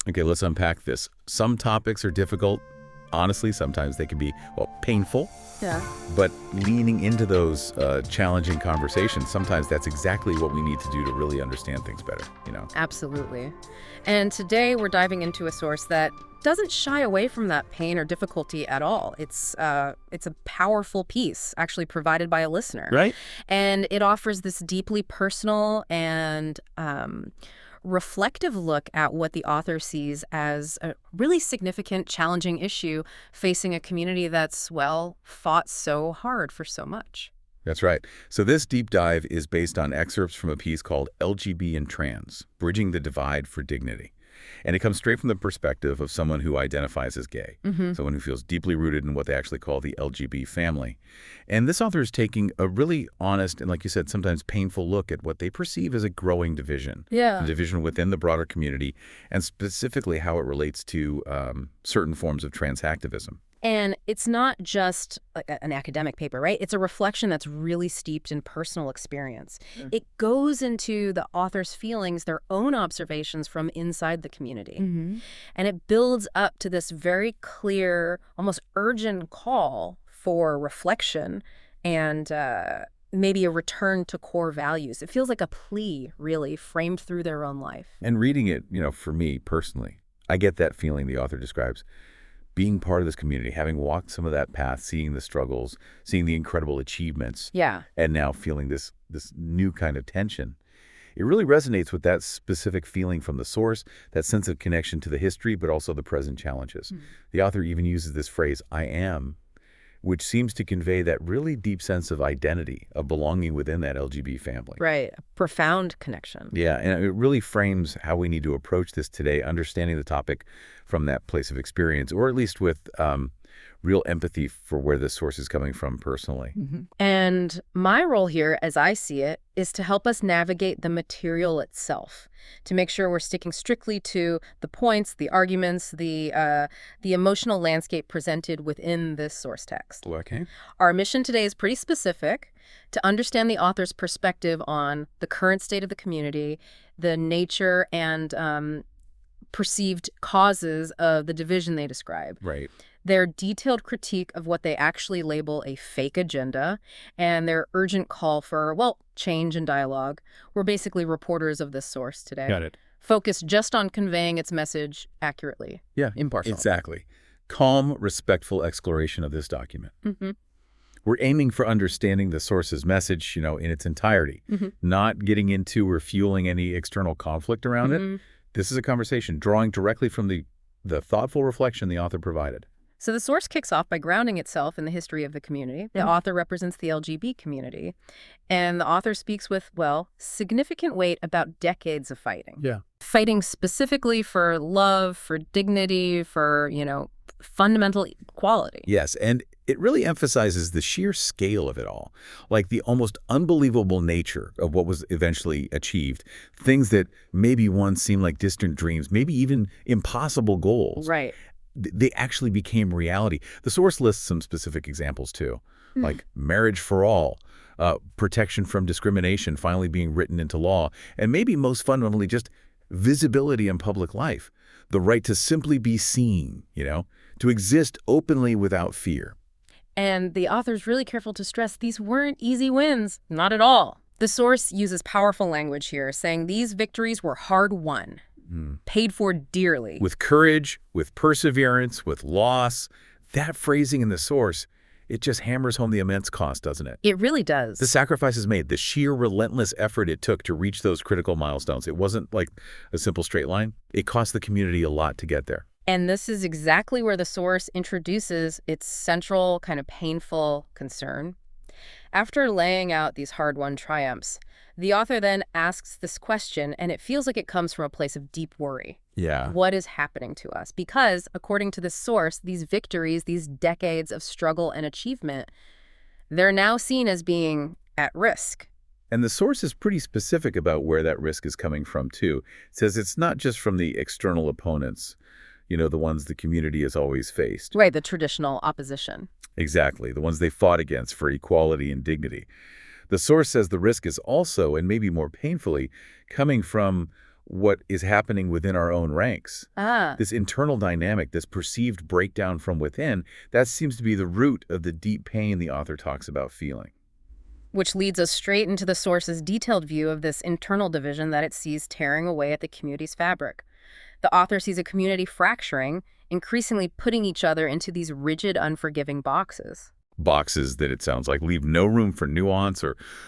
Okay, let's unpack this. Some topics are difficult. Honestly, sometimes they can be, well, painful. Yeah. But leaning into those challenging conversations, sometimes that's exactly what we need to do to really understand things better, you know? Absolutely. And today we're diving into a source that doesn't shy away from that pain or difficulty at all. It's a powerful piece actually provided by a listener. Right. And it offers this deeply personal and reflective look at what the author sees as a really significant, challenging issue facing a community that's, well, fought so hard for so much. That's right. So this deep dive is based on excerpts from a piece called LGB and Trans, Bridging the Divide for Dignity. And it comes straight from the perspective of someone who identifies as gay, someone who feels deeply rooted in what they actually call the LGB family. And this author is taking a really honest and, like you said, sometimes painful look at what they perceive as a growing division. Yeah. A division within the broader community, and specifically how it relates to certain forms of trans activism. And it's not just like an academic paper, right? It's a reflection that's really steeped in personal experience. It goes into the author's feelings, their own observations from inside the community. And it builds up to this very clear, almost urgent call for reflection and maybe a return to core values. It feels like a plea, really, framed through their own life. And reading it, for me personally, I get that feeling the author describes. Being part of this community, having walked some of that path, seeing the struggles, seeing the incredible achievements, and now feeling this new kind of tension. It really resonates with that specific feeling from the source, that sense of connection to the history, but also the present challenges. The author even uses this phrase, I am, which seems to convey that really deep sense of identity, of belonging within that LGB family. Right, a profound connection. Yeah, and it really frames how we need to approach this today, understanding the topic from that place of experience, or at least with real empathy for where the source is coming from personally. And my role here, as I see it, is to help us navigate the material itself, to make sure we're sticking strictly to the points, the arguments, the emotional landscape presented within this source text. Okay. Our mission today is pretty specific: to understand the author's perspective on the current state of the community, the nature and perceived causes of the division they describe. Right. Their detailed critique of what they actually label a fake agenda, and their urgent call for, well, change and dialogue. We're basically reporters of this source today. Got it. Focused just on conveying its message accurately. Yeah, impartial. Exactly. Calm, respectful exploration of this document. We're aiming for understanding the source's message, in its entirety, not getting into or fueling any external conflict around it. This is a conversation drawing directly from the thoughtful reflection the author provided. So the source kicks off by grounding itself in the history of the community. The author represents the LGB community. And the author speaks with, well, significant weight about decades of fighting. Yeah. Fighting specifically for love, for dignity, for, fundamental equality. Yes, and it really emphasizes the sheer scale of it all, like the almost unbelievable nature of what was eventually achieved, things that maybe once seemed like distant dreams, maybe even impossible goals. Right. They actually became reality. The source lists some specific examples, too, like marriage for all, protection from discrimination finally being written into law, and maybe most fundamentally just visibility in public life, the right to simply be seen, to exist openly without fear. And the author's really careful to stress these weren't easy wins. Not at all. The source uses powerful language here, saying these victories were hard won. Paid for dearly. With courage, with perseverance, with loss. That phrasing in the source, it just hammers home the immense cost, doesn't it? It really does. The sacrifices made, the sheer relentless effort it took to reach those critical milestones. It wasn't like a simple straight line. It cost the community a lot to get there. And this is exactly where the source introduces its central kind of painful concern. After laying out these hard-won triumphs, the author then asks this question, and it feels like it comes from a place of deep worry. Yeah. What is happening to us? Because, according to this source, these victories, these decades of struggle and achievement, they're now seen as being at risk. And the source is pretty specific about where that risk is coming from, too. It says it's not just from the external opponents, the ones the community has always faced. Right, the traditional opposition. Exactly, the ones they fought against for equality and dignity. The source says the risk is also, and maybe more painfully, coming from what is happening within our own ranks. This internal dynamic, this perceived breakdown from within, that seems to be the root of the deep pain the author talks about feeling. Which leads us straight into the source's detailed view of this internal division that it sees tearing away at the community's fabric. The author sees a community fracturing, increasingly putting each other into these rigid, unforgiving boxes. Boxes that, it sounds like, leave no room for nuance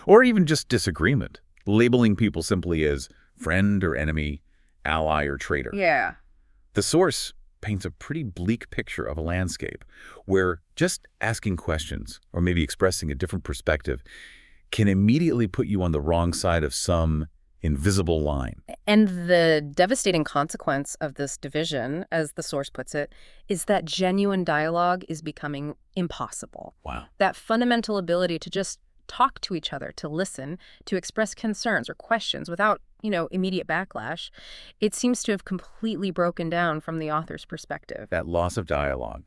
or even just disagreement, labeling people simply as friend or enemy, ally or traitor. Yeah. The source paints a pretty bleak picture of a landscape where just asking questions or maybe expressing a different perspective can immediately put you on the wrong side of some invisible line. And the devastating consequence of this division, as the source puts it, is that genuine dialogue is becoming impossible. Wow. That fundamental ability to just talk to each other, to listen, to express concerns or questions without, immediate backlash, it seems to have completely broken down from the author's perspective. That loss of dialogue.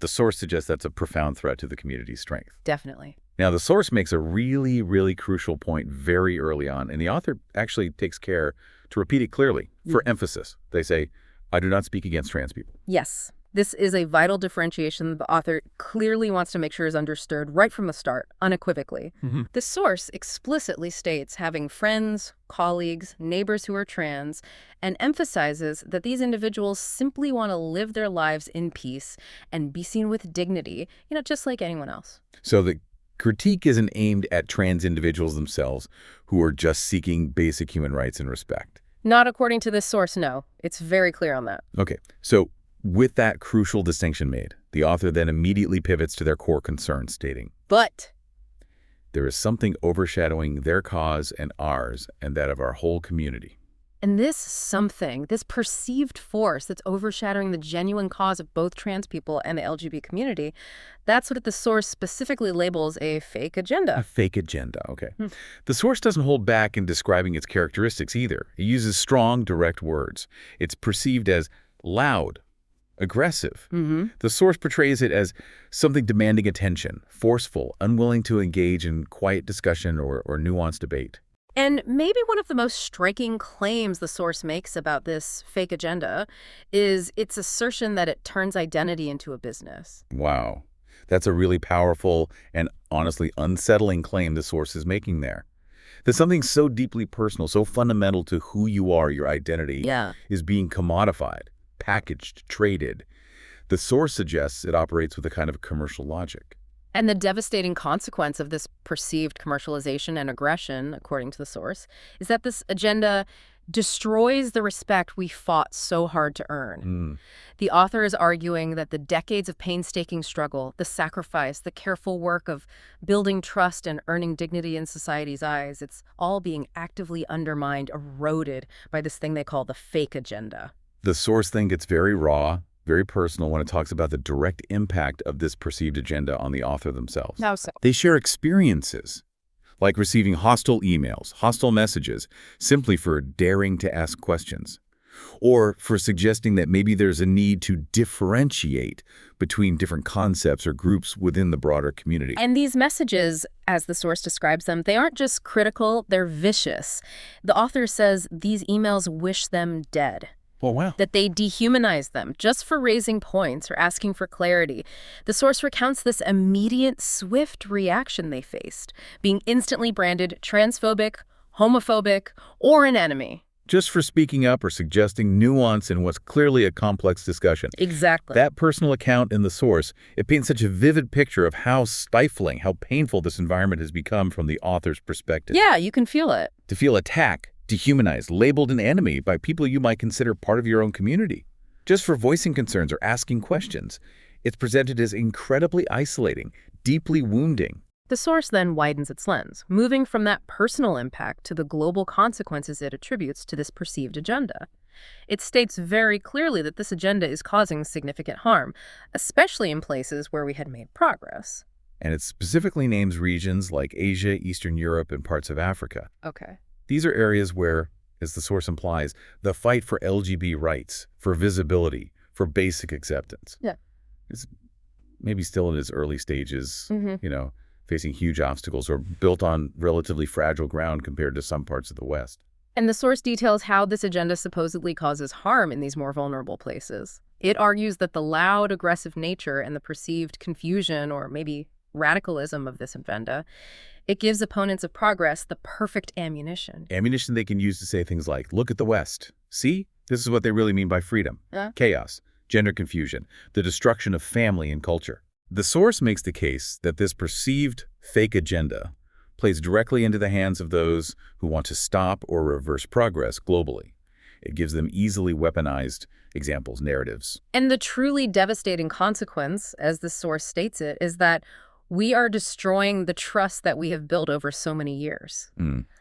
The source suggests that's a profound threat to the community's strength. Definitely. Now, the source makes a really, really crucial point very early on, and the author actually takes care to repeat it clearly for emphasis. They say, I do not speak against trans people. Yes. This is a vital differentiation the author clearly wants to make sure is understood right from the start, unequivocally. The source explicitly states having friends, colleagues, neighbors who are trans, and emphasizes that these individuals simply want to live their lives in peace and be seen with dignity, just like anyone else. So the critique isn't aimed at trans individuals themselves who are just seeking basic human rights and respect. Not according to this source, no. It's very clear on that. Okay, so with that crucial distinction made, the author then immediately pivots to their core concern, stating, But there is something overshadowing their cause and ours and that of our whole community. And this something, this perceived force that's overshadowing the genuine cause of both trans people and the LGBT community, that's what the source specifically labels a fake agenda. A fake agenda, okay. The source doesn't hold back in describing its characteristics either. It uses strong, direct words. It's perceived as loud, aggressive. The source portrays it as something demanding attention, forceful, unwilling to engage in quiet discussion or nuanced debate. And maybe one of the most striking claims the source makes about this fake agenda is its assertion that it turns identity into a business. Wow. That's a really powerful and honestly unsettling claim the source is making there. That something so deeply personal, so fundamental to who you are, your identity, is being commodified, packaged, traded. The source suggests it operates with a kind of commercial logic. And the devastating consequence of this perceived commercialization and aggression, according to the source, is that this agenda destroys the respect we fought so hard to earn. The author is arguing that the decades of painstaking struggle, the sacrifice, the careful work of building trust and earning dignity in society's eyes, it's all being actively undermined, eroded by this thing they call the fake agenda. The source thing gets very raw, very personal when it talks about the direct impact of this perceived agenda on the author themselves. How so? They share experiences, like receiving hostile emails, hostile messages, simply for daring to ask questions, or for suggesting that maybe there's a need to differentiate between different concepts or groups within the broader community. And these messages, as the source describes them, they aren't just critical, they're vicious. The author says these emails wish them dead. Oh, wow. That they dehumanize them just for raising points or asking for clarity. The source recounts this immediate, swift reaction they faced, being instantly branded transphobic, homophobic, or an enemy. Just for speaking up or suggesting nuance in what's clearly a complex discussion. Exactly. That personal account in the source, it paints such a vivid picture of how stifling, how painful this environment has become from the author's perspective. Yeah, you can feel it. To feel attacked, dehumanized, labeled an enemy by people you might consider part of your own community. Just for voicing concerns or asking questions, it's presented as incredibly isolating, deeply wounding. The source then widens its lens, moving from that personal impact to the global consequences it attributes to this perceived agenda. It states very clearly that this agenda is causing significant harm, especially in places where we had made progress. And it specifically names regions like Asia, Eastern Europe, and parts of Africa. Okay. These are areas where, as the source implies, the fight for LGB rights, for visibility, for basic acceptance, is maybe still in its early stages, facing huge obstacles or built on relatively fragile ground compared to some parts of the West. And the source details how this agenda supposedly causes harm in these more vulnerable places. It argues that the loud, aggressive nature and the perceived confusion or maybe radicalism of this agenda, it gives opponents of progress the perfect ammunition. Ammunition they can use to say things like, look at the West. See? This is what they really mean by freedom. Chaos, gender confusion, the destruction of family and culture. The source makes the case that this perceived fake agenda plays directly into the hands of those who want to stop or reverse progress globally. It gives them easily weaponized examples, narratives. And the truly devastating consequence, as the source states it, is that we are destroying the trust that we have built over so many years.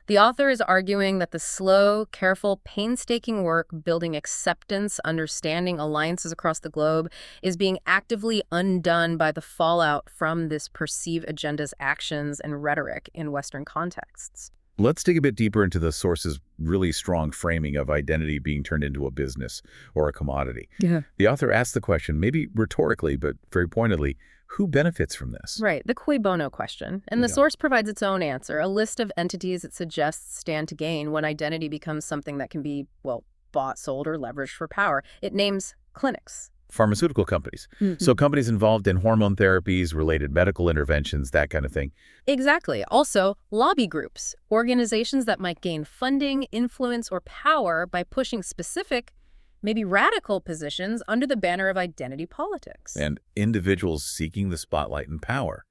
The author is arguing that the slow, careful, painstaking work building acceptance, understanding alliances across the globe is being actively undone by the fallout from this perceived agenda's actions and rhetoric in Western contexts. Let's dig a bit deeper into the source's really strong framing of identity being turned into a business or a commodity. The author asks the question, maybe rhetorically, but very pointedly, who benefits from this? Right, the cui bono question. And the source provides its own answer, a list of entities it suggests stand to gain when identity becomes something that can be, well, bought, sold, or leveraged for power. It names clinics. Pharmaceutical companies. So companies involved in hormone therapies, related medical interventions, that kind of thing. Exactly. Also, lobby groups, organizations that might gain funding, influence, or power by pushing specific, maybe radical positions under the banner of identity politics. And individuals seeking the spotlight and power.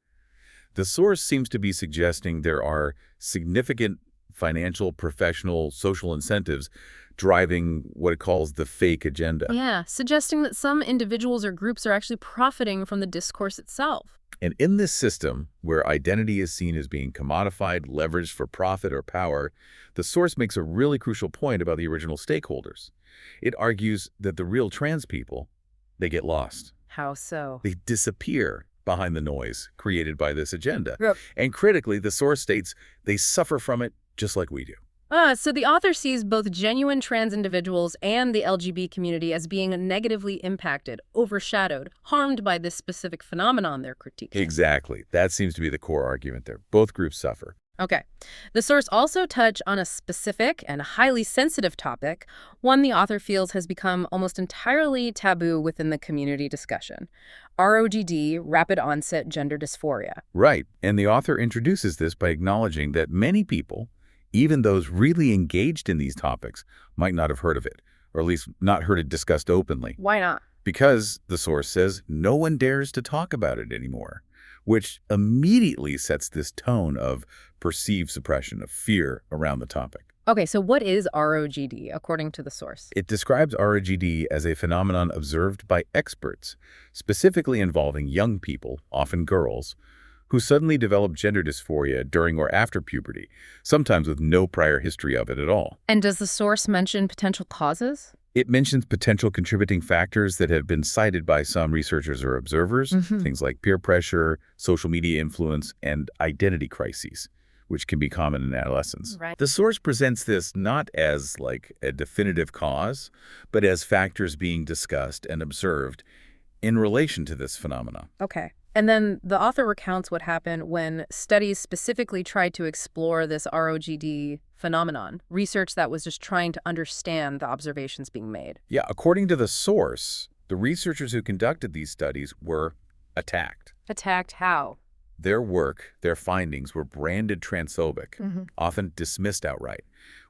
The source seems to be suggesting there are significant financial, professional, social incentives driving what it calls the fake agenda. Yeah, suggesting that some individuals or groups are actually profiting from the discourse itself. And in this system, where identity is seen as being commodified, leveraged for profit or power, the source makes a really crucial point about the original stakeholders. It argues that the real trans people, they get lost. How so? They disappear behind the noise created by this agenda. Yep. And critically, the source states they suffer from it just like we do. So the author sees both genuine trans individuals and the LGB community as being negatively impacted, overshadowed, harmed by this specific phenomenon they're critiquing. Exactly. That seems to be the core argument there. Both groups suffer. Okay. The source also touch on a specific and highly sensitive topic, one the author feels has become almost entirely taboo within the community discussion. ROGD, rapid onset gender dysphoria. Right. And the author introduces this by acknowledging that many people, even those really engaged in these topics, might not have heard of it, or at least not heard it discussed openly. Why not? Because, the source says, no one dares to talk about it anymore, which immediately sets this tone of perceived suppression, of fear around the topic. Okay, so what is ROGD, according to the source? It describes ROGD as a phenomenon observed by experts, specifically involving young people, often girls, who suddenly develop gender dysphoria during or after puberty, sometimes with no prior history of it at all. And does the source mention potential causes? It mentions potential contributing factors that have been cited by some researchers or observers, things like peer pressure, social media influence, and identity crises, which can be common in adolescence. Right. The source presents this not as like a definitive cause, but as factors being discussed and observed in relation to this phenomenon. Okay. And then the author recounts what happened when studies specifically tried to explore this ROGD phenomenon, research that was just trying to understand the observations being made. Yeah, according to the source, the researchers who conducted these studies were attacked. Attacked how? Their work, their findings were branded transphobic, often dismissed outright,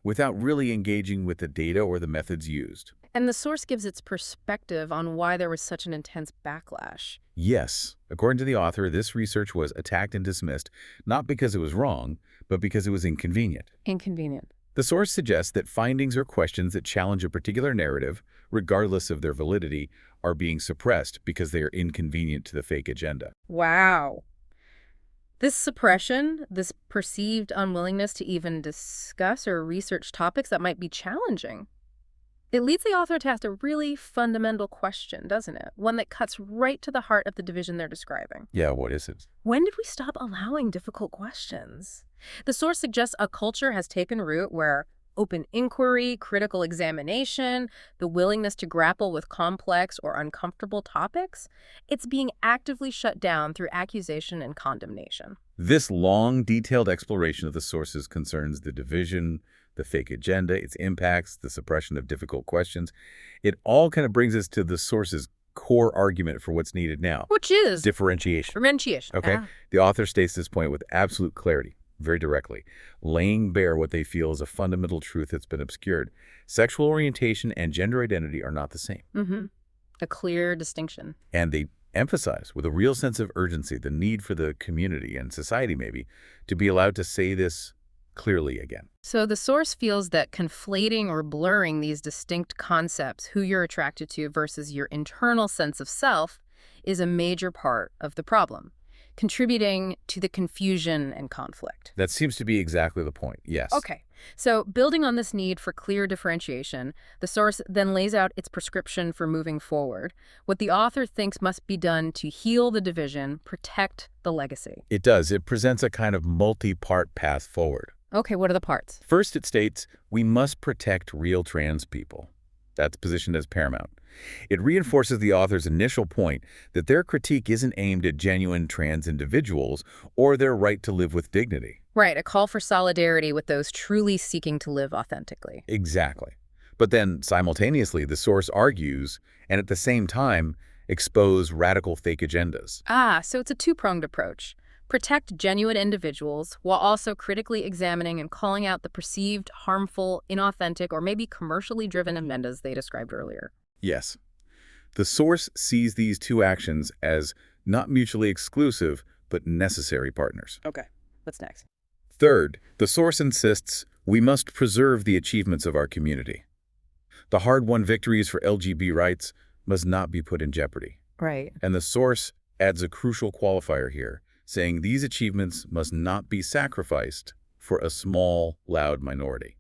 without really engaging with the data or the methods used. And the source gives its perspective on why there was such an intense backlash. Yes. According to the author, this research was attacked and dismissed, not because it was wrong, but because it was inconvenient. Inconvenient. The source suggests that findings or questions that challenge a particular narrative, regardless of their validity, are being suppressed because they are inconvenient to the fake agenda. Wow. This suppression, this perceived unwillingness to even discuss or research topics that might be challenging, it leads the author to ask a really fundamental question, doesn't it? One that cuts right to the heart of the division they're describing. Yeah, what is it? When did we stop allowing difficult questions? The source suggests a culture has taken root where open inquiry, critical examination, the willingness to grapple with complex or uncomfortable topics, it's being actively shut down through accusation and condemnation. This long, detailed exploration of the sources concerns the division, the fake agenda, its impacts, the suppression of difficult questions. It all kind of brings us to the source's core argument for what's needed now. Which is? Differentiation. Differentiation. Okay? The author states this point with absolute clarity, very directly, laying bare what they feel is a fundamental truth that's been obscured. Sexual orientation and gender identity are not the same. A clear distinction. And they emphasize with a real sense of urgency the need for the community and society maybe to be allowed to say this clearly again. So the source feels that conflating or blurring these distinct concepts, who you're attracted to versus your internal sense of self, is a major part of the problem, contributing to the confusion and conflict. That seems to be exactly the point, yes. Okay. So building on this need for clear differentiation, the source then lays out its prescription for moving forward, what the author thinks must be done to heal the division, protect the legacy. It does. It presents a kind of multi-part path forward. Okay, what are the parts? First, it states, we must protect real trans people. That's positioned as paramount. It reinforces the author's initial point that their critique isn't aimed at genuine trans individuals or their right to live with dignity. Right, a call for solidarity with those truly seeking to live authentically. Exactly. But then, simultaneously, the source argues, and at the same time, expose radical fake agendas. So it's a two-pronged approach. Protect genuine individuals while also critically examining and calling out the perceived, harmful, inauthentic, or maybe commercially driven agendas they described earlier. Yes. The source sees these two actions as not mutually exclusive, but necessary partners. Okay, what's next? Third, the source insists we must preserve the achievements of our community. The hard-won victories for LGB rights must not be put in jeopardy. Right. And the source adds a crucial qualifier here, saying these achievements must not be sacrificed for a small, loud minority,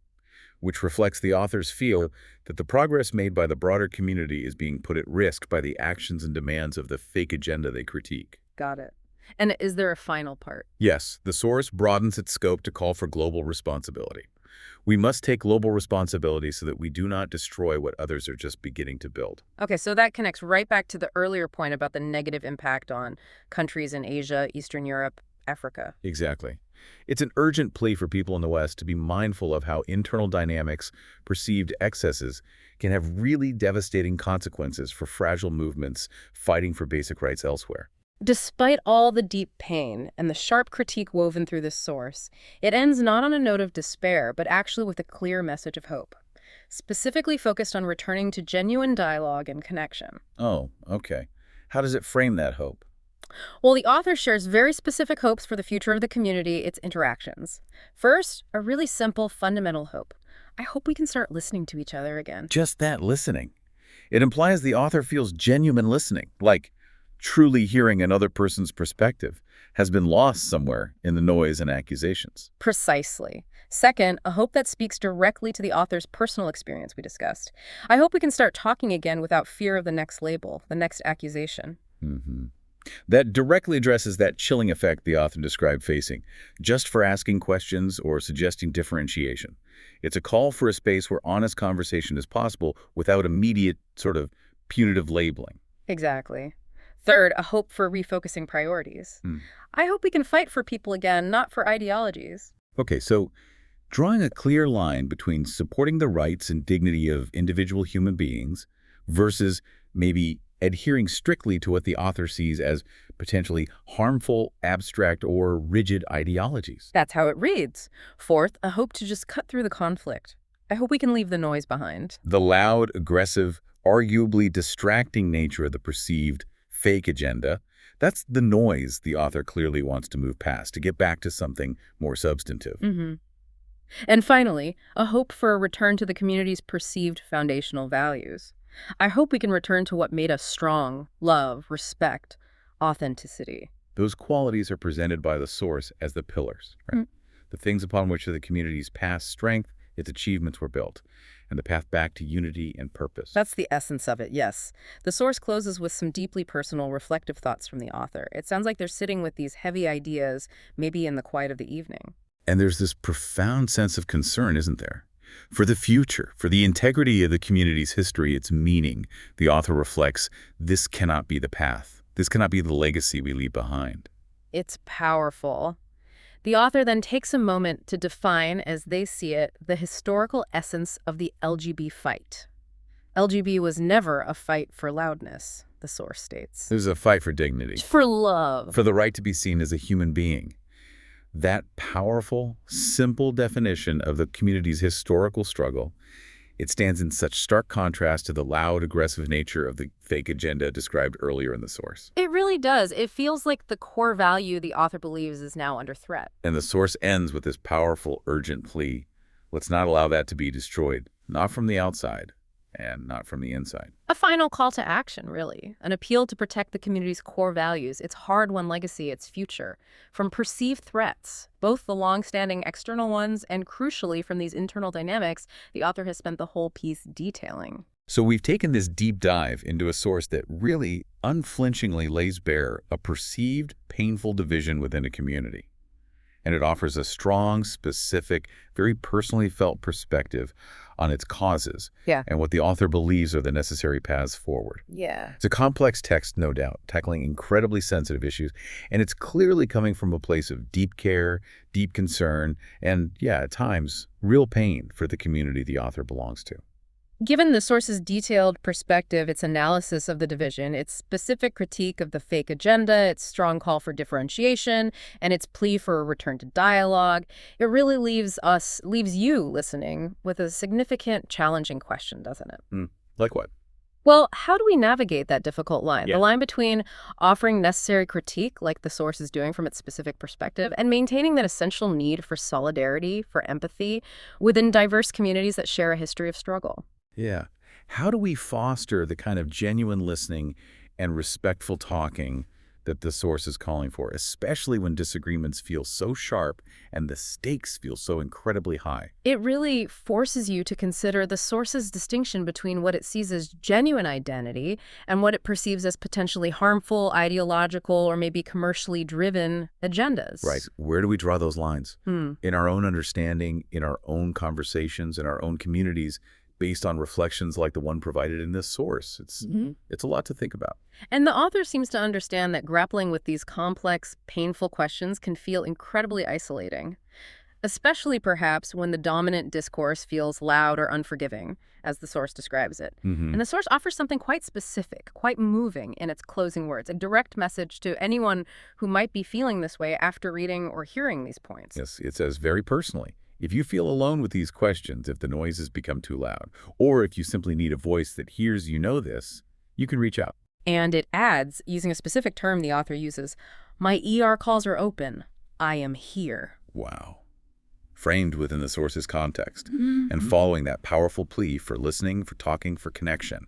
which reflects the author's feel that the progress made by the broader community is being put at risk by the actions and demands of the fake agenda they critique. Got it. And is there a final part? Yes, the source broadens its scope to call for global responsibility. We must take global responsibility so that we do not destroy what others are just beginning to build. Okay, so that connects right back to the earlier point about the negative impact on countries in Asia, Eastern Europe, Africa. Exactly. It's an urgent plea for people in the West to be mindful of how internal dynamics, perceived excesses, can have really devastating consequences for fragile movements fighting for basic rights elsewhere. Despite all the deep pain and the sharp critique woven through this source, it ends not on a note of despair, but actually with a clear message of hope, specifically focused on returning to genuine dialogue and connection. Oh, okay. How does it frame that hope? Well, the author shares very specific hopes for the future of the community, its interactions. First, a really simple, fundamental hope. I hope we can start listening to each other again. Just that, listening. It implies the author feels genuine listening, like truly hearing another person's perspective has been lost somewhere in the noise and accusations. Precisely. Second, a hope that speaks directly to the author's personal experience we discussed. I hope we can start talking again without fear of the next label, the next accusation. That directly addresses that chilling effect the author described facing, just for asking questions or suggesting differentiation. It's a call for a space where honest conversation is possible without immediate sort of punitive labeling. Exactly. Third, a hope for refocusing priorities. I hope we can fight for people again, not for ideologies. Okay, so drawing a clear line between supporting the rights and dignity of individual human beings versus maybe adhering strictly to what the author sees as potentially harmful, abstract, or rigid ideologies. That's how it reads. Fourth, a hope to just cut through the conflict. I hope we can leave the noise behind. The loud, aggressive, arguably distracting nature of the perceived fake agenda, that's the noise the author clearly wants to move past, to get back to something more substantive. And finally, a hope for a return to the community's perceived foundational values. I hope we can return to what made us strong: love, respect, authenticity. Those qualities are presented by the source as the pillars, right? The things upon which the community's past strength, its achievements were built, and the path back to unity and purpose. That's the essence of it, yes. The source closes with some deeply personal, reflective thoughts from the author. It sounds like they're sitting with these heavy ideas, maybe in the quiet of the evening. And there's this profound sense of concern, isn't there? For the future, for the integrity of the community's history, its meaning. The author reflects, this cannot be the path. This cannot be the legacy we leave behind. It's powerful. The author then takes a moment to define, as they see it, the historical essence of the LGB fight. LGB was never a fight for loudness, the source states. It was a fight for dignity. For love. For the right to be seen as a human being. That powerful, simple definition of the community's historical struggle, it stands in such stark contrast to the loud, aggressive nature of the fake agenda described earlier in the source. It really does. It feels like the core value the author believes is now under threat. And the source ends with this powerful, urgent plea. Let's not allow that to be destroyed, not from the outside and not from the inside. A final call to action, really. An appeal to protect the community's core values, its hard-won legacy, its future, from perceived threats, both the long-standing external ones and, crucially, from these internal dynamics the author has spent the whole piece detailing. So we've taken this deep dive into a source that really unflinchingly lays bare a perceived, painful division within a community. And it offers a strong, specific, very personally felt perspective on its causes and what the author believes are the necessary paths forward. It's a complex text, no doubt, tackling incredibly sensitive issues, and it's clearly coming from a place of deep care, deep concern, and, at times, real pain for the community the author belongs to. Given the source's detailed perspective, its analysis of the division, its specific critique of the fake agenda, its strong call for differentiation, and its plea for a return to dialogue, it really leaves you listening with a significant, challenging question, doesn't it? Like what? Well, how do we navigate that difficult line? The line between offering necessary critique, like the source is doing from its specific perspective, and maintaining that essential need for solidarity, for empathy, within diverse communities that share a history of struggle. How do we foster the kind of genuine listening and respectful talking that the source is calling for, especially when disagreements feel so sharp and the stakes feel so incredibly high? It really forces you to consider the source's distinction between what it sees as genuine identity and what it perceives as potentially harmful, ideological, or maybe commercially driven agendas. Right. Where do we draw those lines? In our own understanding, in our own conversations, in our own communities, based on reflections like the one provided in this source. It's a lot to think about. And the author seems to understand that grappling with these complex, painful questions can feel incredibly isolating, especially perhaps when the dominant discourse feels loud or unforgiving, as the source describes it. And the source offers something quite specific, quite moving in its closing words, a direct message to anyone who might be feeling this way after reading or hearing these points. Yes, it says very personally, if you feel alone with these questions, if the noise has become too loud, or if you simply need a voice that hears you know this, you can reach out. And it adds, using a specific term the author uses, my ER calls are open. I am here. Wow. Framed within the source's context and following that powerful plea for listening, for talking, for connection.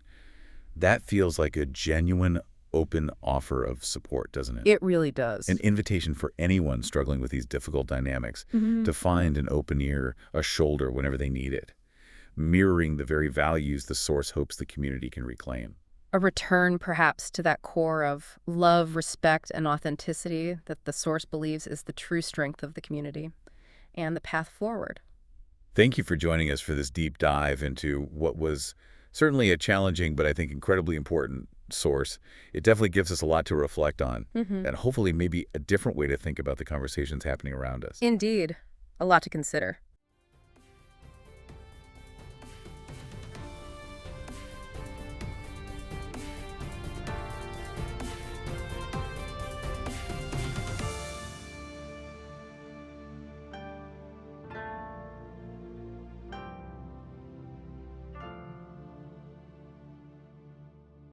That feels like a genuine, open offer of support, doesn't it? It really does. An invitation for anyone struggling with these difficult dynamics to find an open ear, a shoulder whenever they need it, mirroring the very values the source hopes the community can reclaim. A return, perhaps, to that core of love, respect, and authenticity that the source believes is the true strength of the community and the path forward. Thank you for joining us for this deep dive into what was certainly a challenging, but I think incredibly important source. It definitely gives us a lot to reflect on, and hopefully maybe a different way to think about the conversations happening around us. Indeed. A lot to consider.